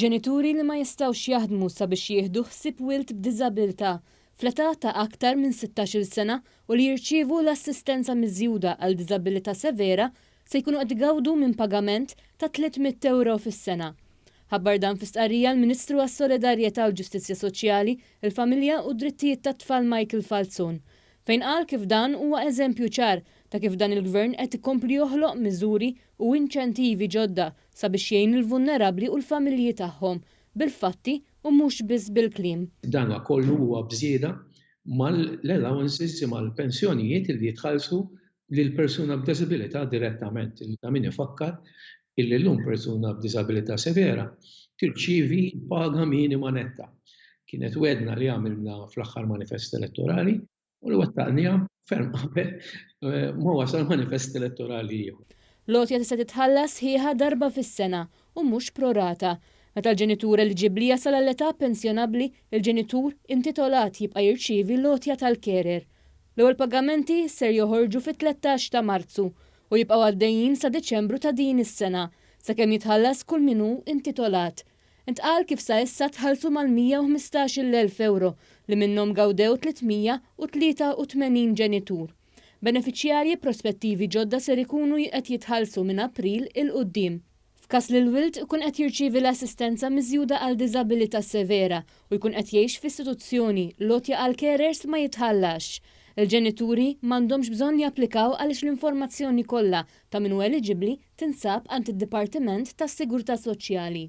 Ġenituri li ma jistawx jaħdmu sabiex jieħdu ħsieb wilt b'diżabilità fl-età ta' aktar minn 16-il sena u li jirċievu l-assistenza miżjuda għal diżabilità severa se jkunu qed igawdu minn pagament ta' 300 euro fis-sena. Ħabbar dan fi stqarrija l-Ministru għas-Solidarjetà u l-Ġustizzja Soċjali, il-Familja u d-Drittijiet tat-Tfal Michael Falzon, fejn qal kif dan huwa eżempju ċar ta' kif dan il-Gvern qed ikompli joħloq miżuri u inċentivi ġodda sabiex jgħin il-vulnerabbli u l-familji tagħhom bil-fatti u mhux biss bil-kliem. Dan kollu huwa bżieda mal-allowances mal-pensjonijiet li jitħallsu lil persuna b'diżabilità direttament. Ta' min ifakkar illi llum persuna b'diżabilità severa tirċievi paga minima netta. Kienet wedna li għamilna fl-aħħar manifest elettorali u li wettaqnija ferm qabel ma wasal manifest elettorali ieħor. L-għotja tista' titħallas ħieħa darba fis-sena u mhux prorata. Meta l-ġenitur eliġibbli jasal għall-età pensjonabbli, il-ġenitur intitolat jibqa' jirċievi l-għotja tal-carer. L-ewwel pagamenti ser joħorġu fit-13 ta' Marzu u jibqgħu għaddejjin sa Deċembru ta' din is-sena sakemm jitħallas kull min hu intitolat. Intqal kif sa issa tħallsu mal-115,000 euro li minnhom gawdew 383 ġenitur. Benefiċjarji prospettivi ġodda ser ikunu qed jitħallsu minn April il-qudiem. F'każ li l-wild ikun qed jirċievi l-assistenza miżjuda għal diżabilità severa u jkun qed jgħix f'istituzzjoni l-għotja għal carers ma jitħallax. Il-ġenituri m'għandhomx bżonn japplikaw għaliex l-informazzjoni kollha ta' min hu eliġibbli tinsab għand id-Dipartiment tas-Sigurtà Soċjali.